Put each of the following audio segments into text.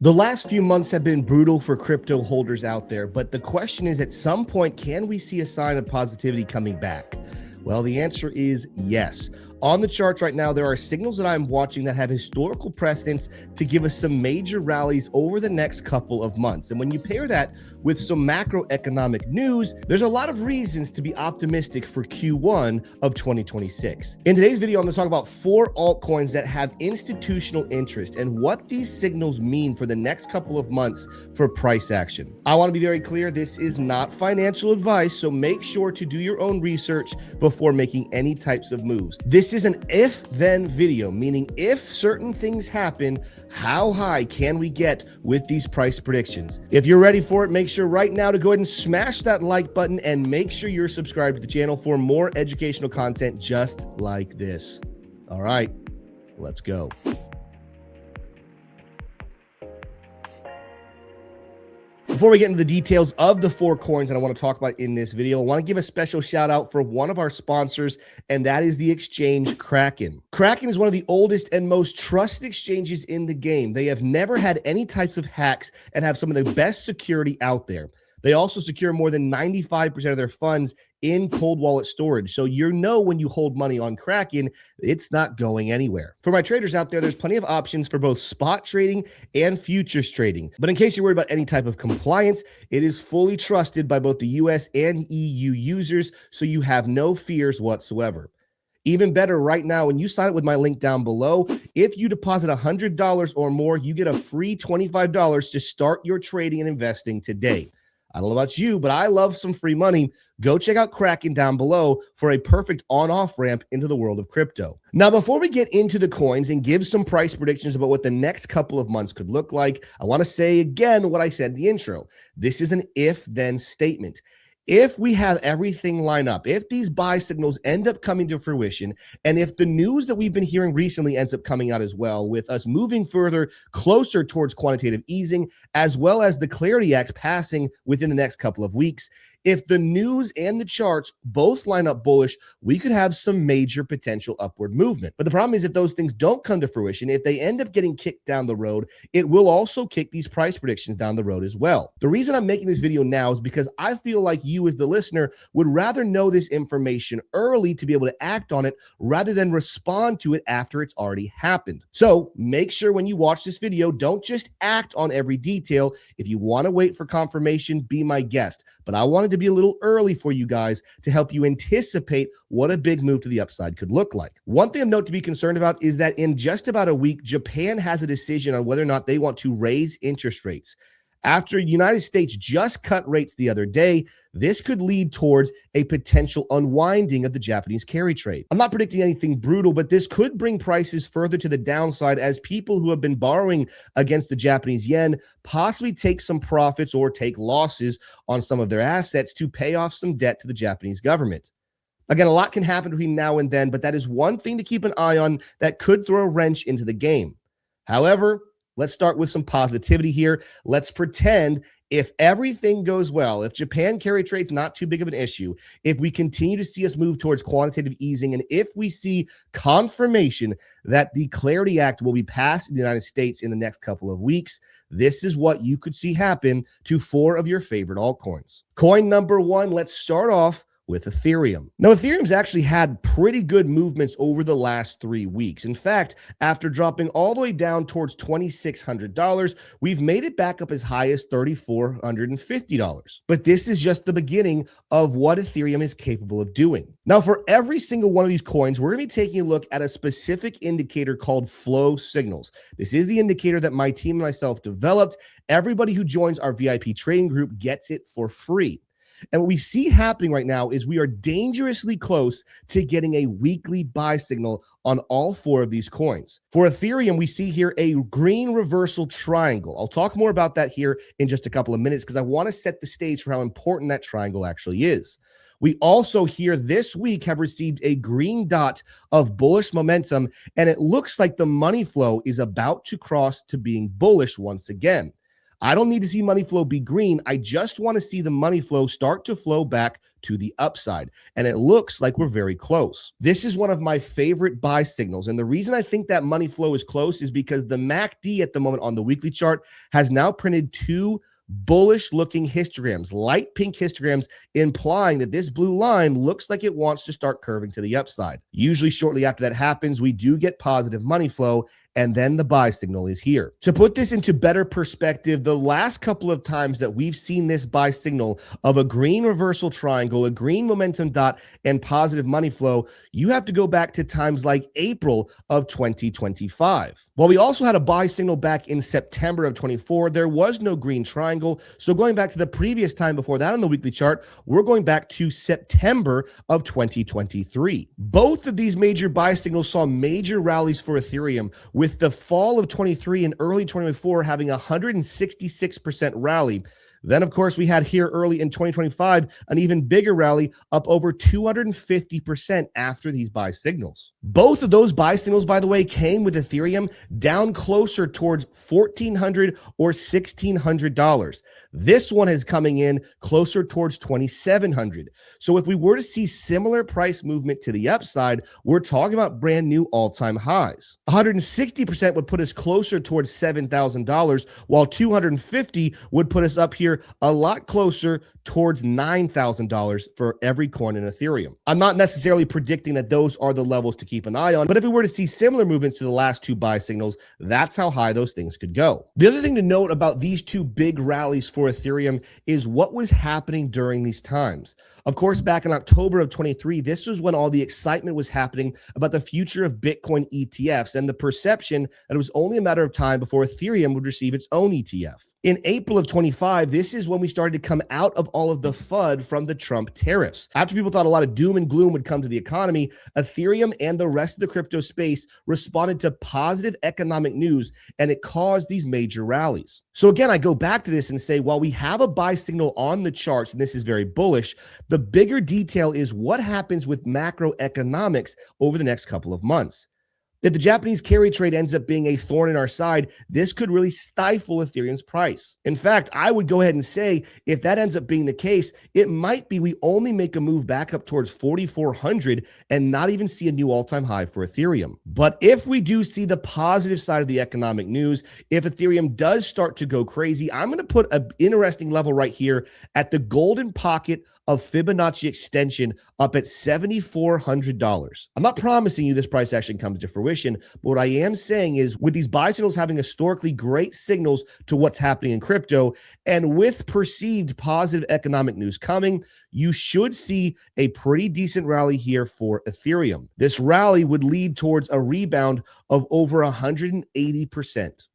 The last few months have been brutal for crypto holders out there, but the question is, at some point, can we see a sign of positivity coming back? Well, the answer is yes. On the charts right now, there are signals that I'm watching that have historical precedence to give us some major rallies over the next couple of months. And when you pair that with some macroeconomic news, there's a lot of reasons to be optimistic for Q1 of 2026. In today's video, I'm going to talk about 4 altcoins that have institutional interest and what these signals mean for the next couple of months for price action. I want to be very clear, this is not financial advice, so make sure to do your own research before making any types of moves. This is an if-then video, meaning if certain things happen, how high can we get with these price predictions? If you're ready for it, make sure right now to go ahead and smash that like button and make sure you're subscribed to the channel for more educational content just like this. All right, let's go. Before we get into the details of the 4 coins that I want to talk about in this video, I want to give a special shout out for one of our sponsors, and that is the exchange Kraken. Kraken is one of the oldest and most trusted exchanges in the game. They have never had any types of hacks and have some of the best security out there. They also secure more than 95% of their funds in cold wallet storage. So you know when you hold money on Kraken, it's not going anywhere. For my traders out there, there's plenty of options for both spot trading and futures trading. But in case you're worried about any type of compliance, it is fully trusted by both the US and EU users, so you have no fears whatsoever. Even better, right now, when you sign up with my link down below, if you deposit $100 or more, you get a free $25 to start your trading and investing today. I don't know about you, but I love some free money. Go check out Kraken down below for a perfect on-off ramp into the world of crypto. Now, before we get into the coins and give some price predictions about what the next couple of months could look like, I want to say again what I said in the intro. This is an if-then statement. If we have everything line up, if these buy signals end up coming to fruition, and if the news that we've been hearing recently ends up coming out as well, with us moving further closer towards quantitative easing, as well as the Clarity Act passing within the next couple of weeks, if the news and the charts both line up bullish, we could have some major potential upward movement. But the problem is, if those things don't come to fruition, if they end up getting kicked down the road, it will also kick these price predictions down the road as well. The reason I'm making this video now is because I feel like you as the listener would rather know this information early to be able to act on it rather than respond to it after it's already happened. So make sure when you watch this video, don't just act on every detail. If you want to wait for confirmation, be my guest. But I wanted to be a little early for you guys to help you anticipate what a big move to the upside could look like. One thing of note to be concerned about is that in just about a week, Japan has a decision on whether or not they want to raise interest rates. After the United States just cut rates the other day, this could lead towards a potential unwinding of the Japanese carry trade. I'm not predicting anything brutal, but this could bring prices further to the downside as people who have been borrowing against the Japanese yen possibly take some profits or take losses on some of their assets to pay off some debt to the Japanese government. Again, a lot can happen between now and then, but that is one thing to keep an eye on that could throw a wrench into the game. However, let's start with some positivity here. Let's pretend if everything goes well, if Japan carry trade's not too big of an issue, if we continue to see us move towards quantitative easing, and if we see confirmation that the Clarity Act will be passed in the United States in the next couple of weeks, this is what you could see happen to 4 of your favorite altcoins. Coin number 1, let's start off with Ethereum. Now, Ethereum's actually had pretty good movements over the last 3 weeks. In fact, after dropping all the way down towards $2,600, we've made it back up as high as $3,450. But this is just the beginning of what Ethereum is capable of doing. Now, for every single one of these coins, we're going to be taking a look at a specific indicator called flow signals. This is the indicator that my team and myself developed. Everybody who joins our VIP trading group gets it for free. And what we see happening right now is we are dangerously close to getting a weekly buy signal on all 4 of these coins. For Ethereum, we see here a green reversal triangle. I'll talk more about that here in just a couple of minutes because I want to set the stage for how important that triangle actually is. We also here this week have received a green dot of bullish momentum, and it looks like the money flow is about to cross to being bullish once again. I don't need to see money flow be green. I just want to see the money flow start to flow back to the upside. And it looks like we're very close. This is one of my favorite buy signals. And the reason I think that money flow is close is because the MACD at the moment on the weekly chart has now printed two bullish looking histograms, light pink histograms, implying that this blue line looks like it wants to start curving to the upside. Usually shortly after that happens, we do get positive money flow, and then the buy signal is here. To put this into better perspective, the last couple of times that we've seen this buy signal of a green reversal triangle, a green momentum dot, and positive money flow, you have to go back to times like April of 2025. While we also had a buy signal back in September of 24, there was no green triangle. So going back to the previous time before that on the weekly chart, we're going back to September of 2023. Both of these major buy signals saw major rallies for Ethereum, with the fall of 23 and early 24 having a 166% rally. Then, of course, we had here early in 2025 an even bigger rally, up over 250% after these buy signals. Both of those buy signals, by the way, came with Ethereum down closer towards $1,400 or $1,600. This one is coming in closer towards $2,700. So if we were to see similar price movement to the upside, we're talking about brand new all-time highs. 160% would put us closer towards $7,000, while 250 would put us up here a lot closer towards $9,000 for every coin in Ethereum. I'm not necessarily predicting that those are the levels to keep an eye on, but if we were to see similar movements to the last two buy signals, that's how high those things could go. The other thing to note about these two big rallies for Ethereum is what was happening during these times. Of course, back in October of 23, this was when all the excitement was happening about the future of Bitcoin ETFs and the perception that it was only a matter of time before Ethereum would receive its own ETF. In April of 25, this is when we started to come out of all of the FUD from the Trump tariffs. After people thought a lot of doom and gloom would come to the economy, Ethereum and the rest of the crypto space responded to positive economic news, and it caused these major rallies. So again, I go back to this and say, while we have a buy signal on the charts, and this is very bullish, the bigger detail is what happens with macroeconomics over the next couple of months. If the Japanese carry trade ends up being a thorn in our side, this could really stifle Ethereum's price. In fact, I would go ahead and say if that ends up being the case, it might be we only make a move back up towards 4,400 and not even see a new all-time high for Ethereum. But if we do see the positive side of the economic news, if Ethereum does start to go crazy, I'm going to put an interesting level right here at the golden pocket of Fibonacci extension up at $7,400. I'm not promising you this price action comes to fruition, but what I am saying is with these buy signals having historically great signals to what's happening in crypto, and with perceived positive economic news coming, you should see a pretty decent rally here for Ethereum. This rally would lead towards a rebound of over 180%.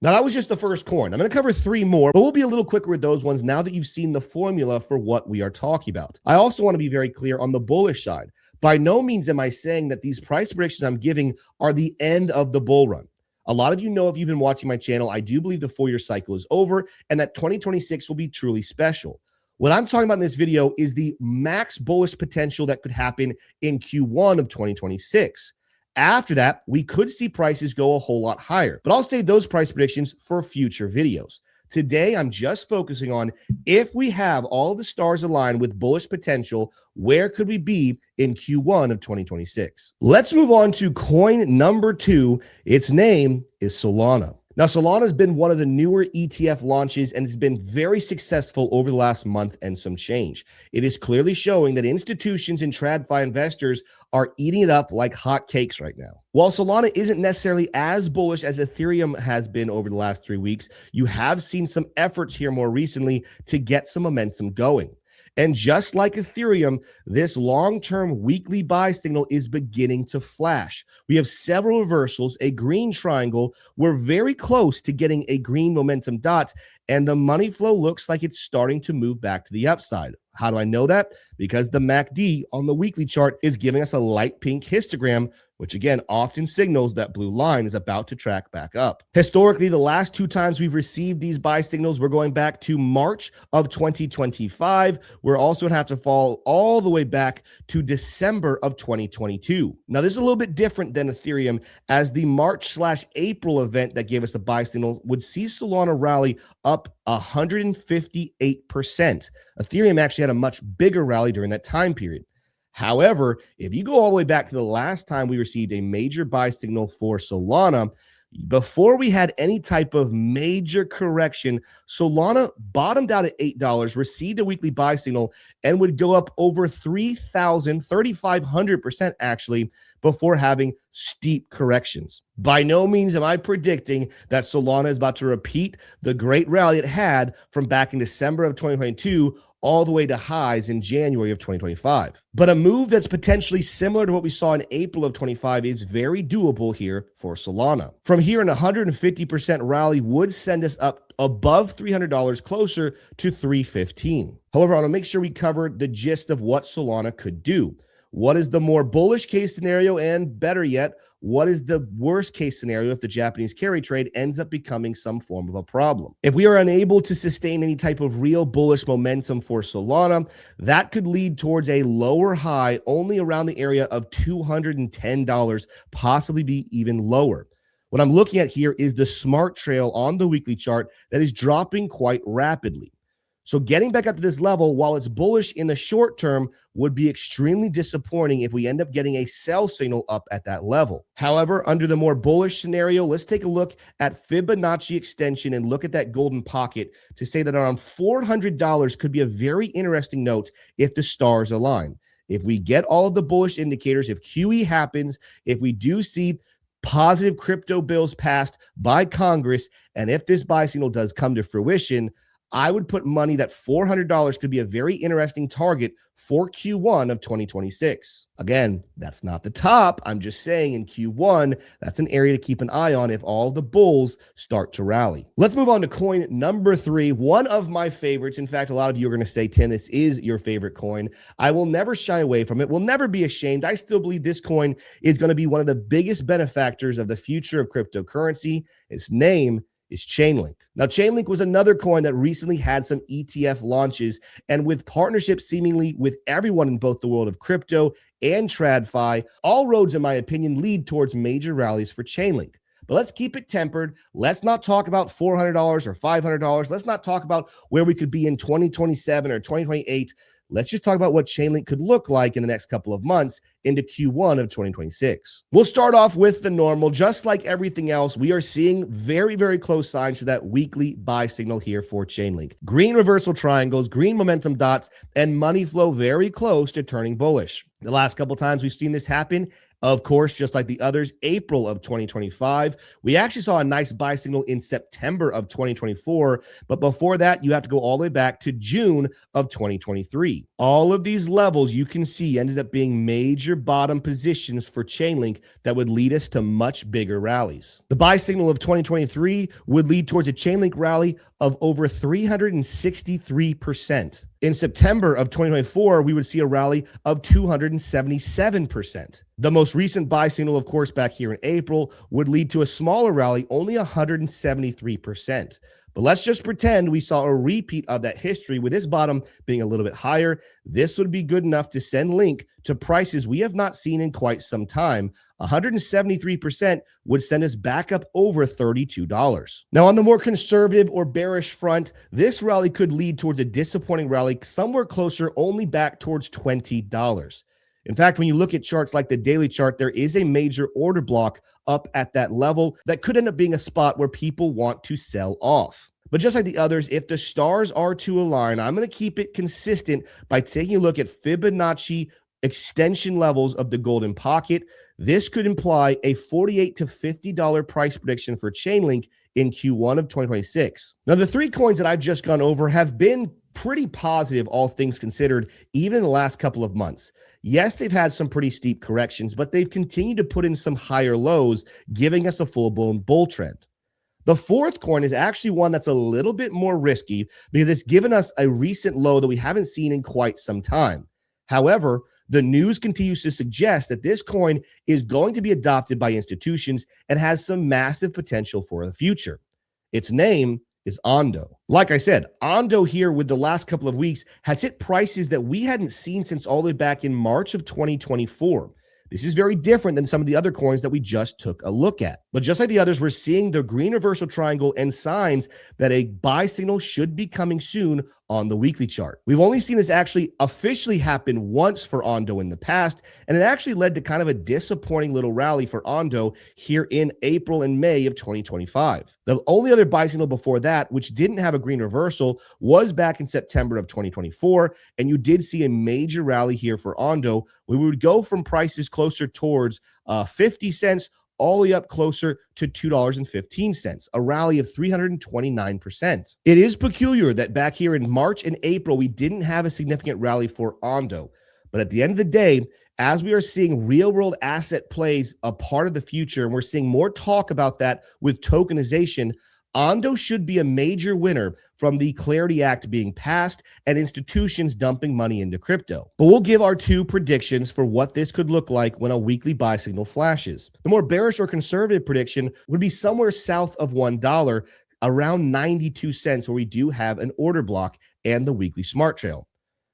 Now, that was just the first coin. I'm going to cover three more, but we'll be a little quicker with those ones now that you've seen the formula for what we are talking about. I also want to be very clear on the bullish side. By no means am I saying that these price predictions I'm giving are the end of the bull run. A lot of you know, if you've been watching my channel, I do believe the 4-year cycle is over and that 2026 will be truly special. What I'm talking about in this video is the max bullish potential that could happen in Q1 of 2026. After that, we could see prices go a whole lot higher, but I'll save those price predictions for future videos. Today, I'm just focusing on if we have all the stars aligned with bullish potential, where could we be in Q1 of 2026? Let's move on to coin number 2. Its name is Solana. Now, Solana has been one of the newer ETF launches and has been very successful over the last month and some change. It is clearly showing that institutions and TradFi investors are eating it up like hotcakes right now. While Solana isn't necessarily as bullish as Ethereum has been over the last 3 weeks, you have seen some efforts here more recently to get some momentum going. And just like Ethereum, this long-term weekly buy signal is beginning to flash. We have several reversals, a green triangle. We're very close to getting a green momentum dot, and the money flow looks like it's starting to move back to the upside. How do I know that? Because the MACD on the weekly chart is giving us a light pink histogram, which again often signals that blue line is about to track back up. Historically, the last 2 times we've received these buy signals, we're going back to March of 2025. We're also going to have to fall all the way back to December of 2022. Now, this is a little bit different than Ethereum, as the March/April event that gave us the buy signal would see Solana rally up 158%. Ethereum actually had a much bigger rally during that time period. However, if you go all the way back to the last time we received a major buy signal for Solana, before we had any type of major correction, Solana bottomed out at $8, received a weekly buy signal, and would go up over 3,500% actually before having steep corrections. By no means am I predicting that Solana is about to repeat the great rally it had from back in December of 2022 all the way to highs in January of 2025. But a move that's potentially similar to what we saw in April of 25 is very doable here for Solana. From here, an 150% rally would send us up above $300, closer to $315. However, I want to make sure we cover the gist of what Solana could do. What is the more bullish case scenario? And better yet, what is the worst case scenario if the Japanese carry trade ends up becoming some form of a problem? If we are unable to sustain any type of real bullish momentum for Solana, that could lead towards a lower high only around the area of $210, possibly be even lower. What I'm looking at here is the smart trail on the weekly chart that is dropping quite rapidly. So getting back up to this level, while it's bullish in the short term, would be extremely disappointing if we end up getting a sell signal up at that level. However, under the more bullish scenario, let's take a look at Fibonacci extension and look at that golden pocket to say that around $400 could be a very interesting note if the stars align. If we get all of the bullish indicators, if QE happens, if we do see positive crypto bills passed by Congress, and if this buy signal does come to fruition, I would put money that $400 could be a very interesting target for Q1 of 2026. Again, that's not the top. I'm just saying in Q1, that's an area to keep an eye on if all the bulls start to rally. Let's move on to coin number 3, one of my favorites. In fact, a lot of you are going to say, Tim, this is your favorite coin. I will never shy away from it. Will never be ashamed. I still believe this coin is going to be one of the biggest benefactors of the future of cryptocurrency. Its name is Chainlink. Now, Chainlink was another coin that recently had some ETF launches, and with partnerships seemingly with everyone in both the world of crypto and TradFi, all roads, in my opinion, lead towards major rallies for Chainlink. But let's keep it tempered. Let's not talk about $400 or $500. Let's not talk about where we could be in 2027 or 2028. Let's just talk about what Chainlink could look like in the next couple of months into Q1 of 2026. We'll start off with the normal. Just like everything else, we are seeing very, very close signs to that weekly buy signal here for Chainlink. Green reversal triangles, green momentum dots, and money flow very close to turning bullish. The last couple times we've seen this happen, of course, just like the others, April of 2025. We actually saw a nice buy signal in September of 2024, but before that, you have to go all the way back to June of 2023. All of these levels you can see ended up being major bottom positions for Chainlink that would lead us to much bigger rallies. The buy signal of 2023 would lead towards a Chainlink rally of over 363%. In September of 2024, we would see a rally of 277%. The most recent buy signal, of course, back here in April would lead to a smaller rally, only 173%. But let's just pretend we saw a repeat of that history with this bottom being a little bit higher. This would be good enough to send Link to prices we have not seen in quite some time. 173% would send us back up over $32. Now, on the more conservative or bearish front, this rally could lead towards a disappointing rally somewhere closer only back towards $20. In fact, when you look at charts like the daily chart, there is a major order block up at that level that could end up being a spot where people want to sell off. But just like the others, if the stars are to align, I'm going to keep it consistent by taking a look at Fibonacci extension levels of the golden pocket. This could imply a $48 to $50 price prediction for Chainlink in Q1 of 2026. Now, the 3 coins that I've just gone over have been pretty positive, all things considered, even in the last couple of months. Yes, they've had some pretty steep corrections, but they've continued to put in some higher lows, giving us a full-blown bull trend. The 4th coin is actually one that's a little bit more risky because it's given us a recent low that we haven't seen in quite some time. However, the news continues to suggest that this coin is going to be adopted by institutions and has some massive potential for the future. Its name is Ondo. Like I said, Ondo here with the last couple of weeks has hit prices that we hadn't seen since all the way back in March of 2024. This is very different than some of the other coins that we just took a look at. But just like the others, we're seeing the green reversal triangle and signs that a buy signal should be coming soon on the weekly chart. We've only seen this actually officially happen once for Ondo in the past, and it actually led to kind of a disappointing little rally for Ondo here in April and May of 2025. The only other buy signal before that, which didn't have a green reversal, was back in September of 2024, and you did see a major rally here for Ondo, where we would go from prices closer towards 50 cents all the way up closer to $2.15, a rally of 329%. It is peculiar that back here in March and April, we didn't have a significant rally for Ondo. But at the end of the day, as we are seeing real-world asset plays a part of the future, and we're seeing more talk about that with tokenization, Ondo should be a major winner from the Clarity Act being passed and institutions dumping money into crypto. But we'll give our two predictions for what this could look like when a weekly buy signal flashes. The more bearish or conservative prediction would be somewhere south of $1, around 92 cents, where we do have an order block and the weekly smart trail.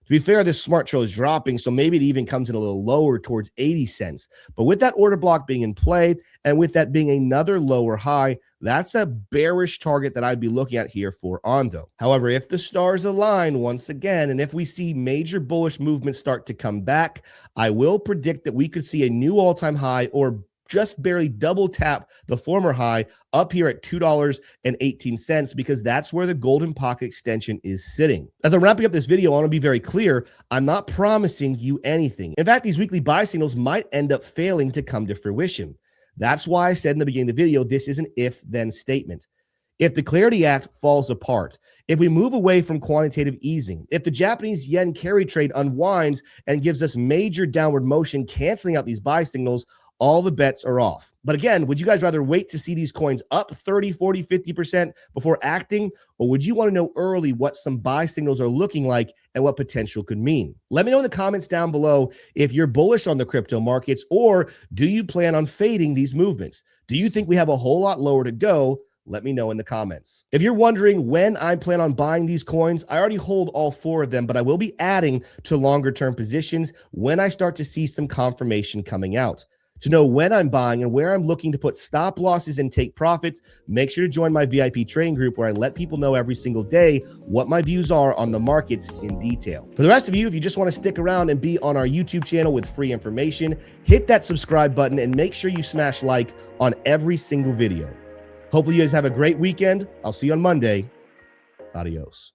To be fair, this smart trail is dropping, so maybe it even comes in a little lower towards 80 cents. But with that order block being in play and with that being another lower high, that's a bearish target that I'd be looking at here for Ondo. However, if the stars align once again, and if we see major bullish movements start to come back, I will predict that we could see a new all-time high or just barely double tap the former high up here at $2.18, because that's where the golden pocket extension is sitting. As I'm wrapping up this video, I want to be very clear. I'm not promising you anything. In fact, these weekly buy signals might end up failing to come to fruition. That's why I said in the beginning of the video, this is an if-then statement. If the Clarity Act falls apart, if we move away from quantitative easing, if the Japanese yen carry trade unwinds and gives us major downward motion, canceling out these buy signals, all the bets are off. But again, would you guys rather wait to see these coins up 30, 40, 50% before acting? Or would you want to know early what some buy signals are looking like and what potential could mean? Let me know in the comments down below if you're bullish on the crypto markets, or do you plan on fading these movements? Do you think we have a whole lot lower to go? Let me know in the comments. If you're wondering when I plan on buying these coins, I already hold all 4 of them, but I will be adding to longer term positions when I start to see some confirmation coming out. To know when I'm buying and where I'm looking to put stop losses and take profits, make sure to join my VIP trading group, where I let people know every single day what my views are on the markets in detail. For the rest of you, if you just want to stick around and be on our YouTube channel with free information, hit that subscribe button and make sure you smash like on every single video. Hopefully you guys have a great weekend. I'll see you on Monday. Adios.